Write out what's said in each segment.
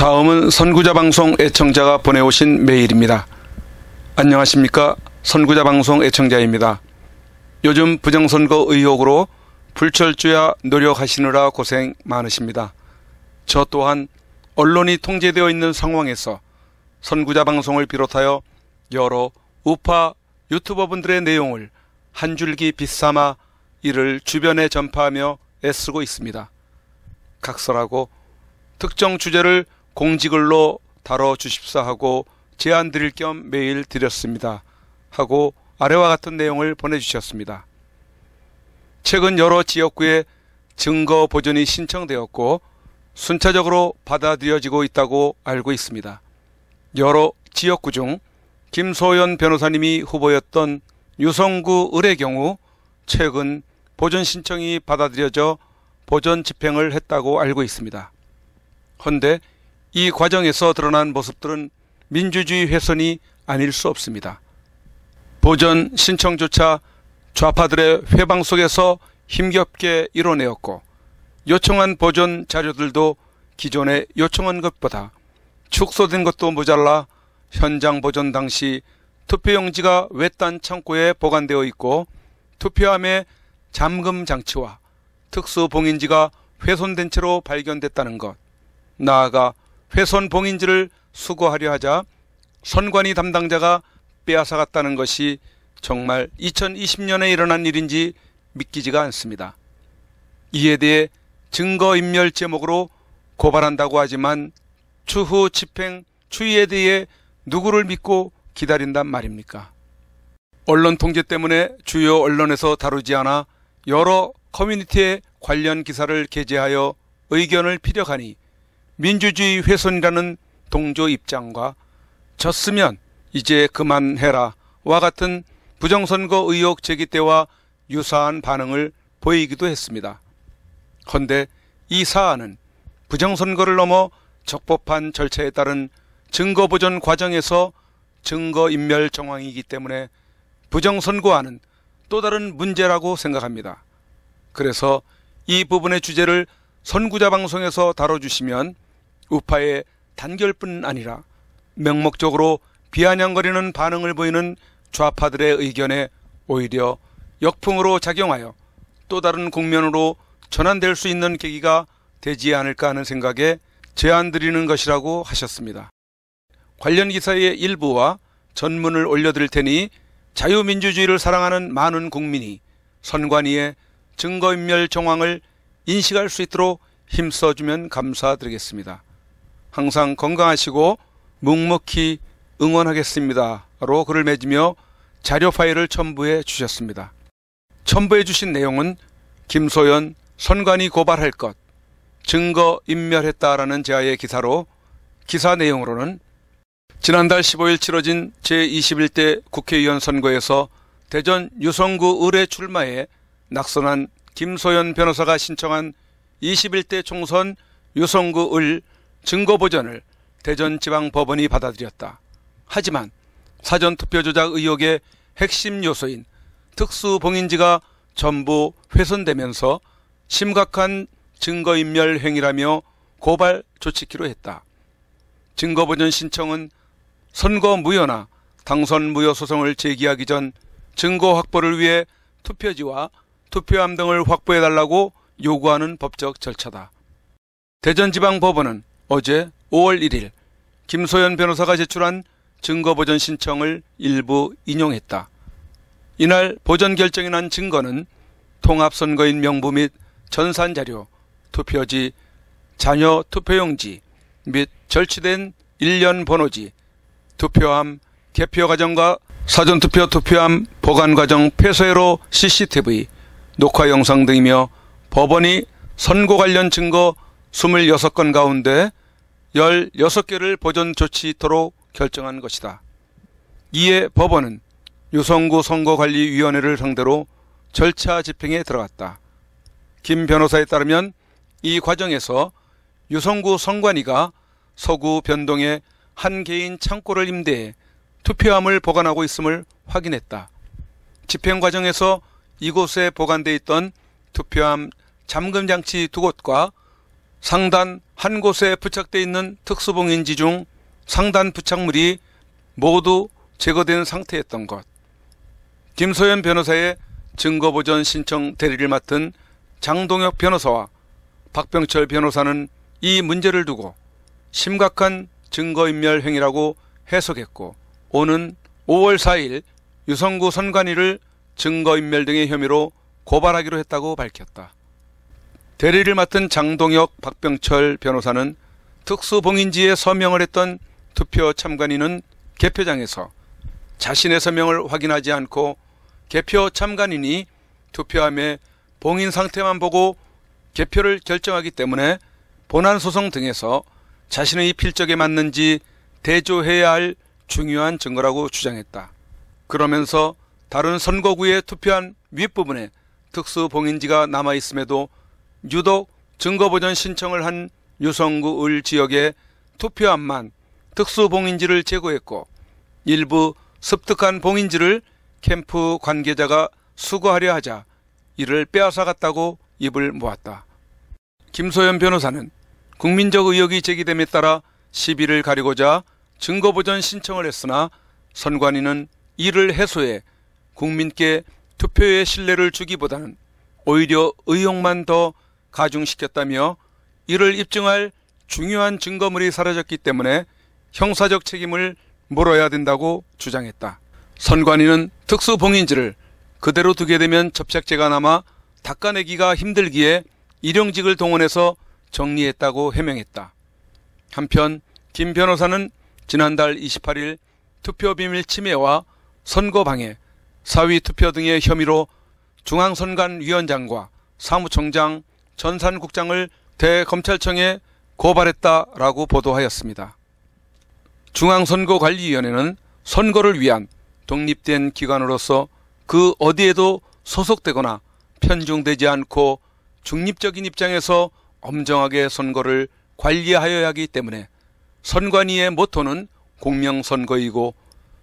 다음은 선구자 방송 애청자가 보내오신 메일입니다. 안녕하십니까. 선구자 방송 애청자입니다. 요즘 부정선거 의혹으로 불철주야 노력하시느라 고생 많으십니다. 저 또한 언론이 통제되어 있는 상황에서 선구자 방송을 비롯하여 여러 우파 유튜버분들의 내용을 한 줄기 빛삼아 이를 주변에 전파하며 애쓰고 있습니다. 각설하고 특정 주제를 공지글로 다뤄주십사 하고 제안 드릴 겸 메일 드렸습니다 하고 아래와 같은 내용을 보내주셨습니다. 최근 여러 지역구에 증거 보존이 신청되었고 순차적으로 받아들여지고 있다고 알고 있습니다. 여러 지역구 중 김소연 변호사님이 후보였던 유성구 을의 경우 최근 보존 신청이 받아들여져 보존 집행을 했다고 알고 있습니다. 헌데 이 과정에서 드러난 모습들은 민주주의 훼손이 아닐 수 없습니다. 보존 신청조차 좌파들의 회방 속에서 힘겹게 이뤄내었고 요청한 보존 자료들도 기존에 요청한 것보다 축소된 것도 모자라 현장 보존 당시 투표용지가 외딴 창고에 보관되어 있고 투표함에 잠금 장치와 특수 봉인지가 훼손된 채로 발견됐다는 것, 나아가 훼손 봉인지를 수거하려 하자 선관위 담당자가 빼앗아갔다는 것이 정말 2020년에 일어난 일인지 믿기지가 않습니다. 이에 대해 증거인멸 제목으로 고발한다고 하지만 추후 집행 추이에 대해 누구를 믿고 기다린단 말입니까? 언론 통제 때문에 주요 언론에서 다루지 않아 여러 커뮤니티에 관련 기사를 게재하여 의견을 피력하니 민주주의 훼손이라는 동조 입장과 졌으면 이제 그만해라 와 같은 부정선거 의혹 제기 때와 유사한 반응을 보이기도 했습니다. 헌데 이 사안은 부정선거를 넘어 적법한 절차에 따른 증거보존 과정에서 증거인멸 정황이기 때문에 부정선거와는 또 다른 문제라고 생각합니다. 그래서 이 부분의 주제를 선구자 방송에서 다뤄주시면 우파의 단결뿐 아니라 명목적으로 비아냥거리는 반응을 보이는 좌파들의 의견에 오히려 역풍으로 작용하여 또 다른 국면으로 전환될 수 있는 계기가 되지 않을까 하는 생각에 제안 드리는 것이라고 하셨습니다. 관련 기사의 일부와 전문을 올려드릴 테니 자유민주주의를 사랑하는 많은 국민이 선관위의 증거인멸 정황을 인식할 수 있도록 힘써주면 감사드리겠습니다. 항상 건강하시고 묵묵히 응원하겠습니다로 글을 맺으며 자료 파일을 첨부해 주셨습니다. 첨부해 주신 내용은 김소연 선관위 고발할 것, 증거 인멸했다라는 제하의 기사로 기사 내용으로는 지난달 15일 치러진 제21대 국회의원 선거에서 대전 유성구 을의 출마에 낙선한 김소연 변호사가 신청한 21대 총선 유성구 을 증거보전을 대전지방법원이 받아들였다. 하지만 사전투표 조작 의혹의 핵심 요소인 특수봉인지가 전부 훼손되면서 심각한 증거인멸 행위라며 고발 조치키로 했다. 증거보전 신청은 선거 무효나 당선 무효 소송을 제기하기 전 증거 확보를 위해 투표지와 투표함 등을 확보해달라고 요구하는 법적 절차다. 대전지방법원은 어제 5월 1일 김소연 변호사가 제출한 증거보전 신청을 일부 인용했다. 이날 보전 결정이 난 증거는 통합선거인 명부 및 전산자료, 투표지, 자녀 투표용지 및 절취된 일련 번호지, 투표함, 개표 과정과 사전투표 투표함 보관 과정 폐쇄로 CCTV, 녹화 영상 등이며 법원이 선고 관련 증거 26건 가운데 16개를 보전 조치토록 결정한 것이다. 이에 법원은 유성구 선거관리위원회를 상대로 절차 집행에 들어갔다. 김 변호사에 따르면 이 과정에서 유성구 선관위가 서구 변동에 한 개인 창고를 임대해 투표함을 보관하고 있음을 확인했다. 집행 과정에서 이곳에 보관돼 있던 투표함 잠금장치 2곳과 상단 한 곳에 부착되어 있는 특수봉인지 중 상단 부착물이 모두 제거된 상태였던 것. 김소연 변호사의 증거보전 신청 대리를 맡은 장동혁 변호사와 박병철 변호사는 이 문제를 두고 심각한 증거인멸 행위라고 해석했고, 오는 5월 4일 유성구 선관위를 증거인멸 등의 혐의로 고발하기로 했다고 밝혔다. 대리를 맡은 장동혁, 박병철 변호사는 특수봉인지에 서명을 했던 투표 참관인은 개표장에서 자신의 서명을 확인하지 않고 개표 참관인이 투표함의 봉인 상태만 보고 개표를 결정하기 때문에 본안소송 등에서 자신의 필적에 맞는지 대조해야 할 중요한 증거라고 주장했다. 그러면서 다른 선거구에 투표한 윗부분에 특수봉인지가 남아있음에도 유독 증거보전 신청을 한 유성구 을 지역의 투표함만 특수봉인지를 제거했고, 일부 습득한 봉인지를 캠프 관계자가 수거하려 하자 이를 빼앗아갔다고 입을 모았다. 김소연 변호사는 국민적 의혹이 제기됨에 따라 시비를 가리고자 증거보전 신청을 했으나 선관위는 이를 해소해 국민께 투표의 신뢰를 주기보다는 오히려 의혹만 더 가중시켰다며 이를 입증할 중요한 증거물이 사라졌기 때문에 형사적 책임을 물어야 된다고 주장했다. 선관위는 특수봉인지를 그대로 두게 되면 접착제가 남아 닦아내기가 힘들기에 일용직을 동원해서 정리했다고 해명했다. 한편 김 변호사는 지난달 28일 투표비밀 침해와 선거방해, 사위투표 등의 혐의로 중앙선관위원장과 사무총장, 전산국장을 대검찰청에 고발했다라고 보도하였습니다. 중앙선거관리위원회는 선거를 위한 독립된 기관으로서 그 어디에도 소속되거나 편중되지 않고 중립적인 입장에서 엄정하게 선거를 관리하여야 하기 때문에 선관위의 모토는 공명선거이고,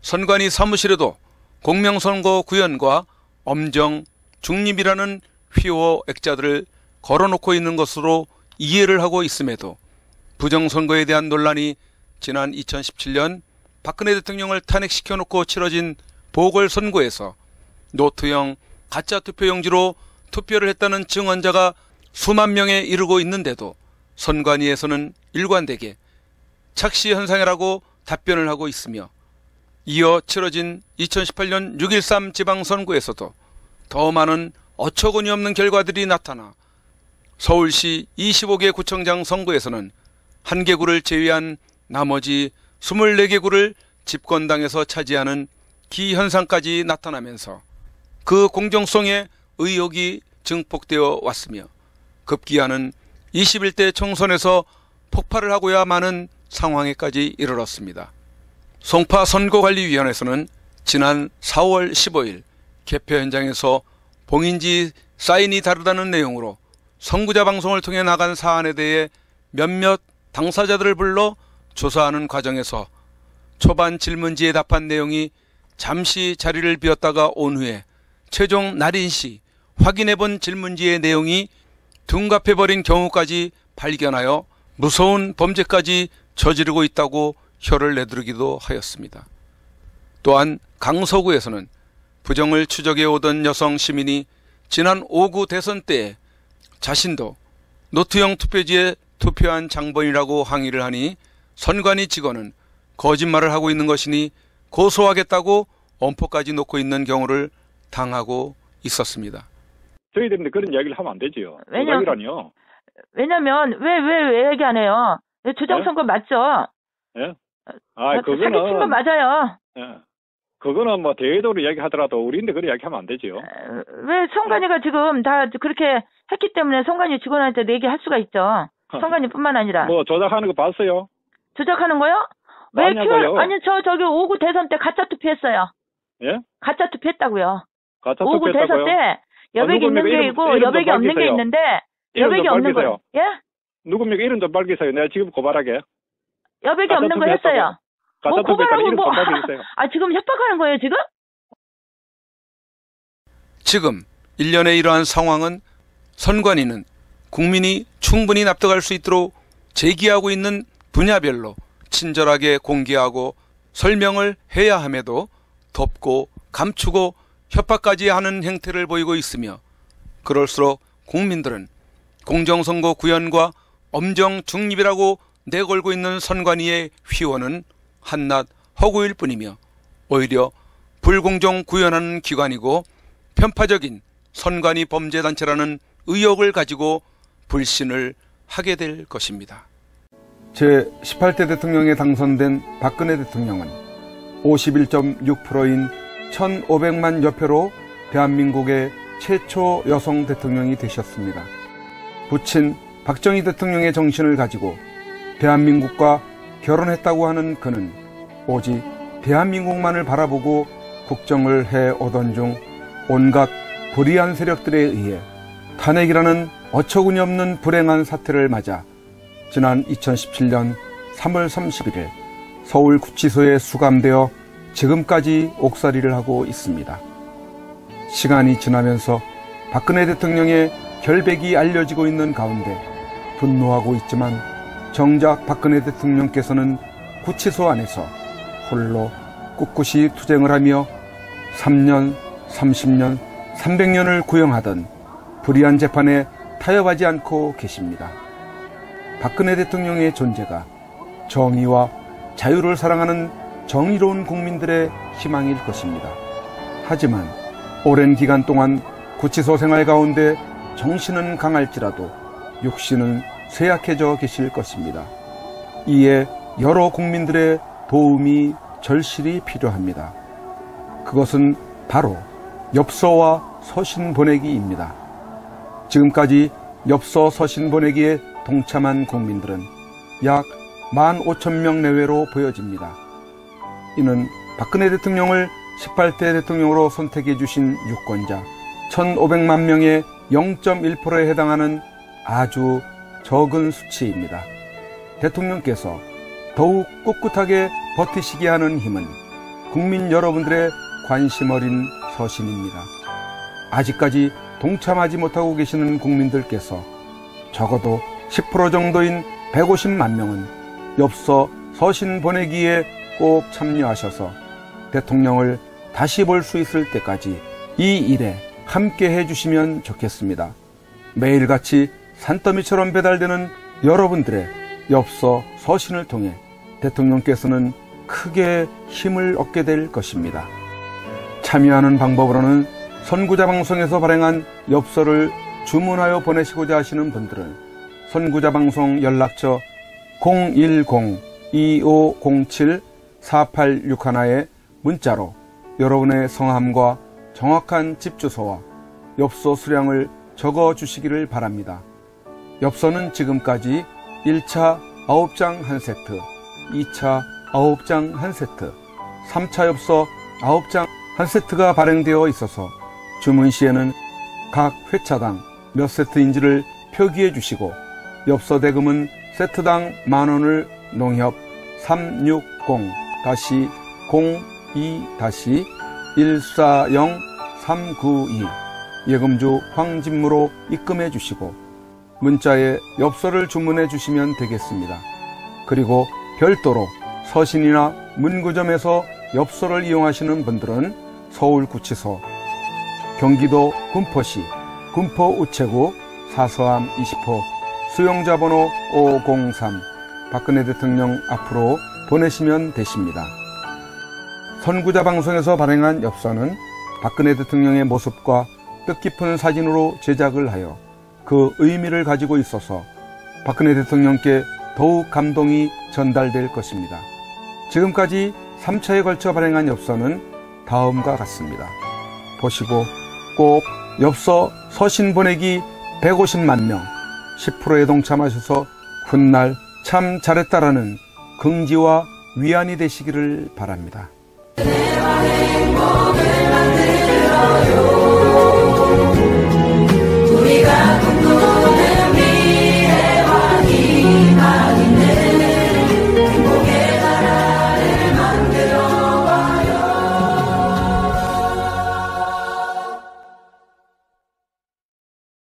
선관위 사무실에도 공명선거 구현과 엄정, 중립이라는 휘호 액자들을 걸어놓고 있는 것으로 이해를 하고 있음에도 부정선거에 대한 논란이 지난 2017년 박근혜 대통령을 탄핵시켜놓고 치러진 보궐선거에서 노트형 가짜투표용지로 투표를 했다는 증언자가 수만 명에 이르고 있는데도 선관위에서는 일관되게 착시현상이라고 답변을 하고 있으며, 이어 치러진 2018년 6.13 지방선거에서도 더 많은 어처구니 없는 결과들이 나타나 서울시 25개 구청장 선거에서는 1개구를 제외한 나머지 24개구를 집권당에서 차지하는 기현상까지 나타나면서 그 공정성에 의혹이 증폭되어 왔으며, 급기야는 21대 총선에서 폭발을 하고야 마는 상황에까지 이르렀습니다. 송파 선거관리위원회에서는 지난 4월 15일 개표 현장에서 봉인지 사인이 다르다는 내용으로 선구자 방송을 통해 나간 사안에 대해 몇몇 당사자들을 불러 조사하는 과정에서 초반 질문지에 답한 내용이 잠시 자리를 비웠다가 온 후에 최종 날인시 확인해본 질문지의 내용이 둔갑해버린 경우까지 발견하여 무서운 범죄까지 저지르고 있다고 혀를 내두르기도 하였습니다. 또한 강서구에서는 부정을 추적해 오던 여성 시민이 지난 5구 대선 때에 자신도 노트형 투표지에 투표한 장본이라고 항의를 하니 선관위 직원은 거짓말을 하고 있는 것이니 고소하겠다고 엄포까지 놓고 있는 경우를 당하고 있었습니다. 저희들인데 그런 이야기를 하면 안 되지요. 왜냐면요. 왜냐면 왜 얘기 안 해요? 주정선거 맞죠? 예? 그거는 사기친 거 맞아요. 예. 그거는 뭐 대외적으로 이야기하더라도 우리인데 그런 이야기하면 안 되지요. 왜 선관위가 지금 다 그렇게 했기 때문에 선관위 직원한테 얘기할 수가 있죠. 선관위뿐만 아니라. 뭐 조작하는 거 봤어요? 조작하는 거요? 왜 아니 저기 5구 대선 때 가짜 투표했어요. 예? 가짜 투표했다고요. 가짜 5구 투표했다고요? 대선 때 여백이 있는 게 있고 여백이 없는 게 있는데 여백이 없는 거. 예? 누굽니까? 이름 좀 밝히세요. 내가 지금 고발하게. 여백이 없는 거 했어요. 뭐 고발하고 뭐. 지금 협박하는 거예요, 지금? 지금 일련의 이러한 상황은 선관위는 국민이 충분히 납득할 수 있도록 제기하고 있는 분야별로 친절하게 공개하고 설명을 해야 함에도 덮고 감추고 협박까지 하는 행태를 보이고 있으며, 그럴수록 국민들은 공정선거 구현과 엄정 중립이라고 내걸고 있는 선관위의 휘원은 한낱 허구일 뿐이며 오히려 불공정 구현하는 기관이고 편파적인 선관위 범죄단체라는 의혹을 가지고 불신을 하게 될 것입니다. 제18대 대통령에 당선된 박근혜 대통령은 51.6%인 1,500만 여표로 대한민국의 최초 여성 대통령이 되셨습니다. 부친 박정희 대통령의 정신을 가지고 대한민국과 결혼했다고 하는 그는 오직 대한민국만을 바라보고 국정을 해오던 중 온갖 불의한 세력들에 의해 탄핵이라는 어처구니 없는 불행한 사태를 맞아 지난 2017년 3월 31일 서울구치소에 수감되어 지금까지 옥살이를 하고 있습니다. 시간이 지나면서 박근혜 대통령의 결백이 알려지고 있는 가운데 분노하고 있지만 정작 박근혜 대통령께서는 구치소 안에서 홀로 꿋꿋이 투쟁을 하며 3년, 30년, 300년을 구형하던 불의한 재판에 타협하지 않고 계십니다. 박근혜 대통령의 존재가 정의와 자유를 사랑하는 정의로운 국민들의 희망일 것입니다. 하지만 오랜 기간 동안 구치소 생활 가운데 정신은 강할지라도 육신은 쇠약해져 계실 것입니다. 이에 여러 국민들의 도움이 절실히 필요합니다. 그것은 바로 엽서와 서신 보내기입니다. 지금까지 엽서 서신 보내기에 동참한 국민들은 약 15,000명 내외로 보여집니다. 이는 박근혜 대통령을 18대 대통령으로 선택해 주신 유권자 1,500만 명의 0.1%에 해당하는 아주 적은 수치입니다. 대통령께서 더욱 꿋꿋하게 버티시게 하는 힘은 국민 여러분들의 관심 어린 서신입니다. 아직까지 동참하지 못하고 계시는 국민들께서 적어도 10% 정도인 150만 명은 엽서 서신 보내기에 꼭 참여하셔서 대통령을 다시 볼 수 있을 때까지 이 일에 함께 해주시면 좋겠습니다. 매일같이 산더미처럼 배달되는 여러분들의 엽서 서신을 통해 대통령께서는 크게 힘을 얻게 될 것입니다. 참여하는 방법으로는 선구자 방송에서 발행한 엽서를 주문하여 보내시고자 하시는 분들은 선구자 방송 연락처 010-2507-4861에 문자로 여러분의 성함과 정확한 집 주소와 엽서 수량을 적어 주시기를 바랍니다. 엽서는 지금까지 1차 9장 1세트, 2차 9장 1세트, 3차 엽서 9장 1세트가 발행되어 있어서 주문 시에는 각 회차당 몇 세트인지를 표기해 주시고 엽서 대금은 세트당 만원을 농협 360-02-140-392 예금주 황진무로 입금해 주시고 문자에 엽서를 주문해 주시면 되겠습니다. 그리고 별도로 서신이나 문구점에서 엽서를 이용하시는 분들은 서울구치소, 경기도 군포시 군포우체구 사서함 20호 수용자 번호 503 박근혜 대통령 앞으로 보내시면 되십니다. 선구자 방송에서 발행한 엽서는 박근혜 대통령의 모습과 뜻깊은 사진으로 제작을 하여 그 의미를 가지고 있어서 박근혜 대통령께 더욱 감동이 전달될 것입니다. 지금까지 3차에 걸쳐 발행한 엽서는 다음과 같습니다. 보시고 꼭 엽서 서신 보내기 150만 명 10%에 동참하셔서 훗날 참 잘했다라는 긍지와 위안이 되시기를 바랍니다.